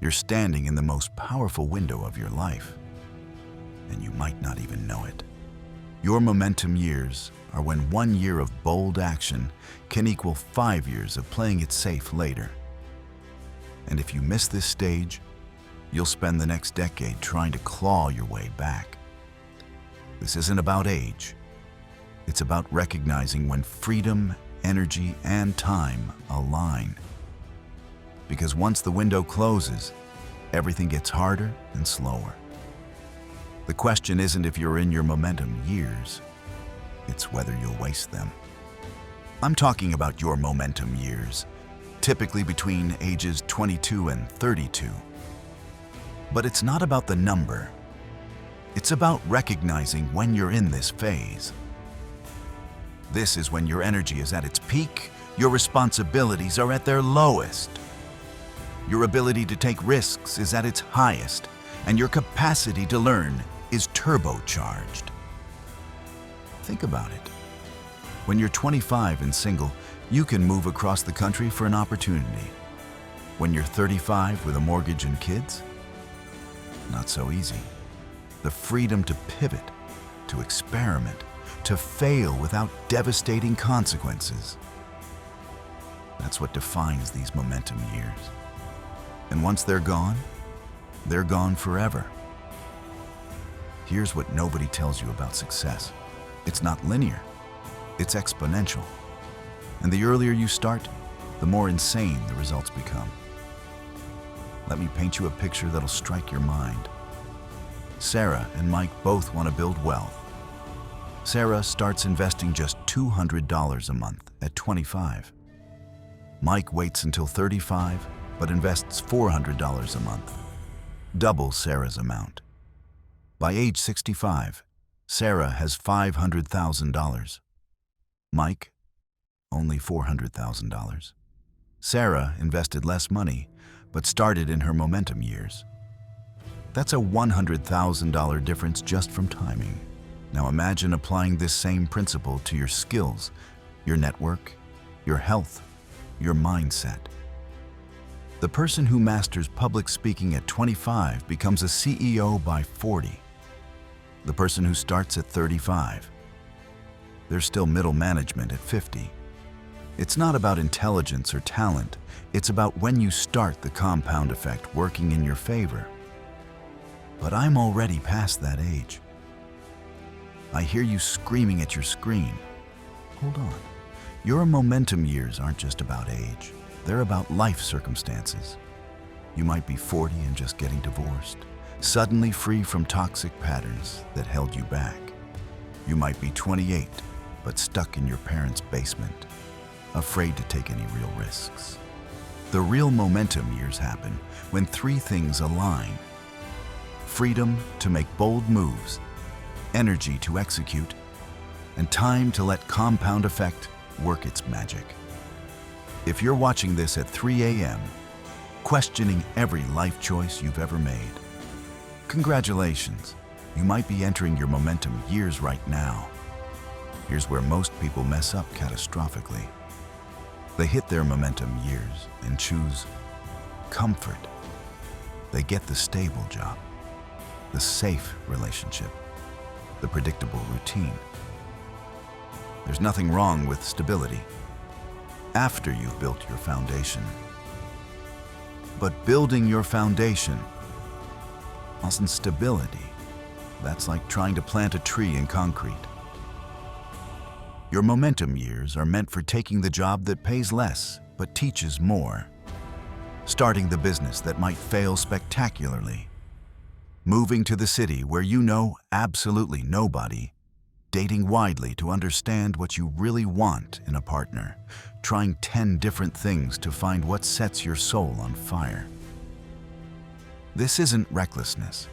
You're standing in the most powerful window of your life, and you might not even know it. Your momentum years are when 1 year of bold action can equal 5 years of playing it safe later. And if you miss this stage, you'll spend the next decade trying to claw your way back. This isn't about age. It's about recognizing when freedom, energy, and time align. Because once the window closes, everything gets harder and slower. The question isn't if you're in your momentum years, it's whether you'll waste them. I'm talking about your momentum years, typically between ages 22 and 32. But it's not about the number. It's about recognizing when you're in this phase. This is when your energy is at its peak, your responsibilities are at their lowest. Your ability to take risks is at its highest, and your capacity to learn is turbocharged. Think about it. When you're 25 and single, you can move across the country for an opportunity. When you're 35 with a mortgage and kids, not so easy. The freedom to pivot, to experiment, to fail without devastating consequences. That's what defines these momentum years. And once they're gone forever. Here's what nobody tells you about success. It's not linear, it's exponential. And the earlier you start, the more insane the results become. Let me paint you a picture that'll strike your mind. Sarah and Mike both want to build wealth. Sarah starts investing just $200 a month at 25. Mike waits until 35, but invests $400 a month, double Sarah's amount. By age 65, Sarah has $500,000. Mike, only $400,000. Sarah invested less money, but started in her momentum years. That's a $100,000 difference just from timing. Now imagine applying this same principle to your skills, your network, your health, your mindset. The person who masters public speaking at 25 becomes a CEO by 40. The person who starts at 35, there's still middle management at 50. It's not about intelligence or talent, it's about when you start the compound effect working in your favor. But I'm already past that age. I hear you screaming at your screen. Hold on. Your momentum years aren't just about age. They're about life circumstances. You might be 40 and just getting divorced, suddenly free from toxic patterns that held you back. You might be 28, but stuck in your parents' basement, afraid to take any real risks. The real momentum years happen when 3 things align: freedom to make bold moves, energy to execute, and time to let compound effect work its magic. If you're watching this at 3 a.m., questioning every life choice you've ever made, congratulations, you might be entering your momentum years right now. Here's where most people mess up catastrophically. They hit their momentum years and choose comfort. They get the stable job, the safe relationship, the predictable routine. There's nothing wrong with stability after you've built your foundation. But building your foundation isn't stability. That's like trying to plant a tree in concrete. Your momentum years are meant for taking the job that pays less but teaches more, starting the business that might fail spectacularly, moving to the city where you know absolutely nobody, dating widely to understand what you really want in a partner, trying 10 different things to find what sets your soul on fire. This isn't recklessness.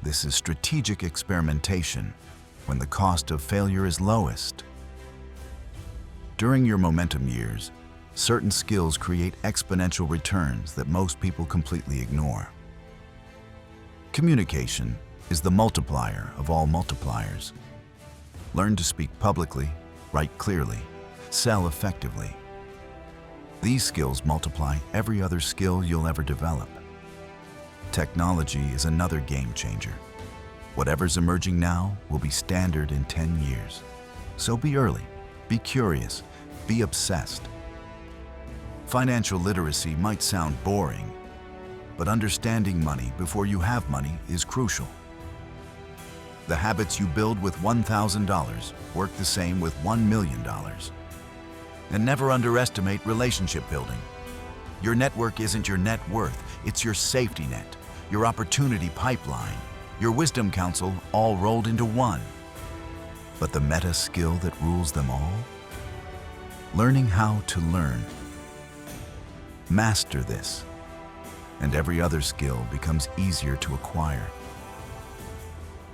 This is strategic experimentation when the cost of failure is lowest. During your momentum years, certain skills create exponential returns that most people completely ignore. Communication is the multiplier of all multipliers. Learn to speak publicly, write clearly, sell effectively. These skills multiply every other skill you'll ever develop. Technology is another game changer. Whatever's emerging now will be standard in 10 years. So be early, be curious, be obsessed. Financial literacy might sound boring, but understanding money before you have money is crucial. The habits you build with $1,000 work the same with $1 million. And never underestimate relationship building. Your network isn't your net worth, it's your safety net, your opportunity pipeline, your wisdom council all rolled into one. But the meta skill that rules them all? Learning how to learn. Master this, and every other skill becomes easier to acquire.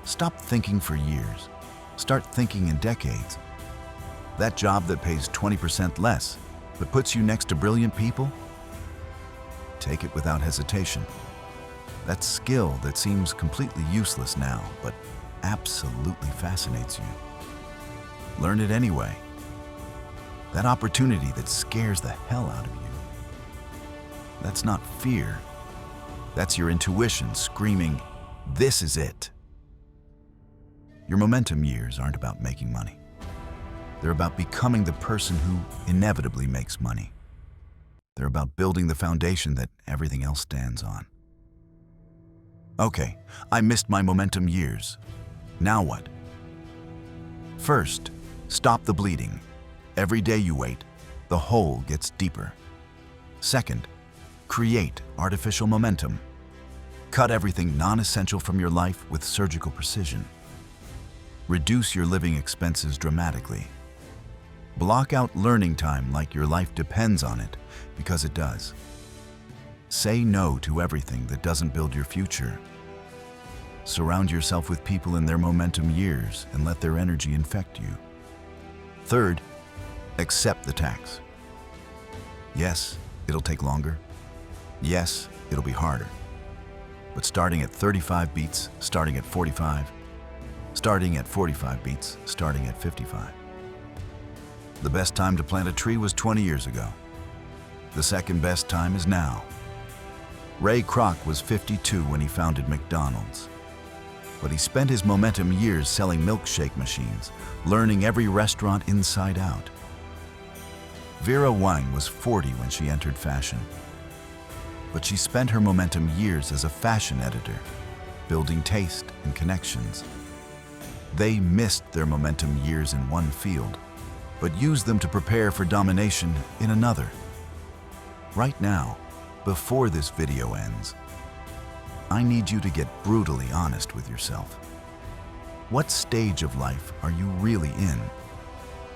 Stop thinking for years. Start thinking in decades. That job that pays 20% less, but puts you next to brilliant people? Take it without hesitation. That skill that seems completely useless now, but absolutely fascinates you. Learn it anyway. That opportunity that scares the hell out of you. That's not fear. That's your intuition screaming, "This is it." Your momentum years aren't about making money. They're about becoming the person who inevitably makes money. They're about building the foundation that everything else stands on. Okay, I missed my momentum years. Now what? First, stop the bleeding. Every day you wait, the hole gets deeper. Second, create artificial momentum. Cut everything non-essential from your life with surgical precision. Reduce your living expenses dramatically. Block out learning time like your life depends on it, because it does. Say no to everything that doesn't build your future. Surround yourself with people in their momentum years and let their energy infect you. Third, accept the tax. Yes, it'll take longer. Yes, it'll be harder. But starting at 35 beats, starting at 45, starting at 45 beats, starting at 55. The best time to plant a tree was 20 years ago. The second best time is now. Ray Kroc was 52 when he founded McDonald's. But he spent his momentum years selling milkshake machines, learning every restaurant inside out. Vera Wang was 40 when she entered fashion. But she spent her momentum years as a fashion editor, building taste and connections. They missed their momentum years in one field, but used them to prepare for domination in another. Right now, before this video ends, I need you to get brutally honest with yourself. What stage of life are you really in?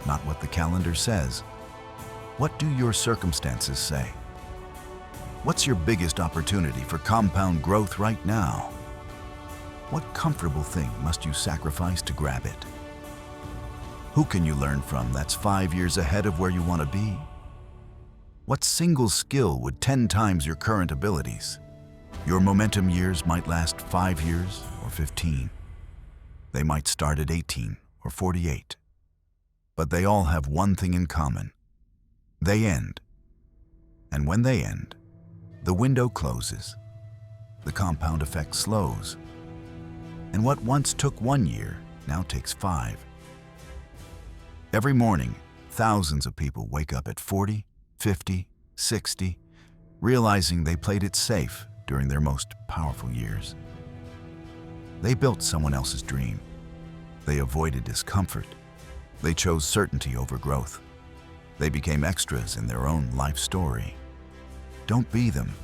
Not what the calendar says. What do your circumstances say? What's your biggest opportunity for compound growth right now? What comfortable thing must you sacrifice to grab it? Who can you learn from that's 5 years ahead of where you want to be? What single skill would 10 times your current abilities? Your momentum years might last 5 years or 15. They might start at 18 or 48. But they all have one thing in common. They end. And when they end, the window closes. The compound effect slows. And what once took 1 year now takes 5. Every morning, thousands of people wake up at 40, 50, 60, realizing they played it safe during their most powerful years. They built someone else's dream. They avoided discomfort. They chose certainty over growth. They became extras in their own life story. Don't be them.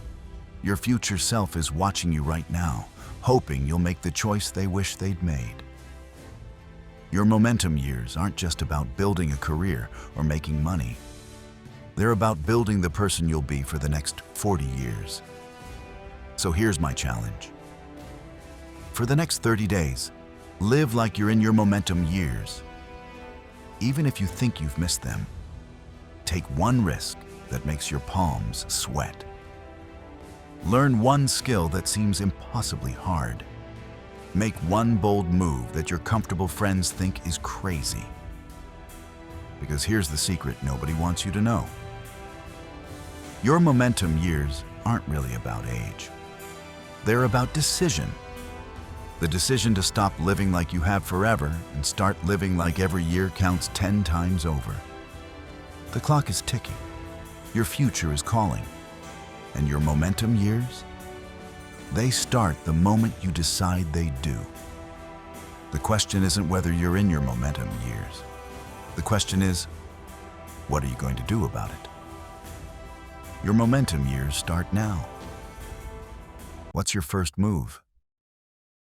Your future self is watching you right now, hoping you'll make the choice they wish they'd made. Your momentum years aren't just about building a career or making money. They're about building the person you'll be for the next 40 years. So here's my challenge. For the next 30 days, live like you're in your momentum years. Even if you think you've missed them, take one risk that makes your palms sweat. Learn one skill that seems impossibly hard. Make one bold move that your comfortable friends think is crazy. Because here's the secret nobody wants you to know. Your momentum years aren't really about age. They're about decision. The decision to stop living like you have forever and start living like every year counts 10 times over. The clock is ticking. Your future is calling. And your momentum years? They start the moment you decide they do. The question isn't whether you're in your momentum years. The question is, what are you going to do about it? Your momentum years start now. What's your first move?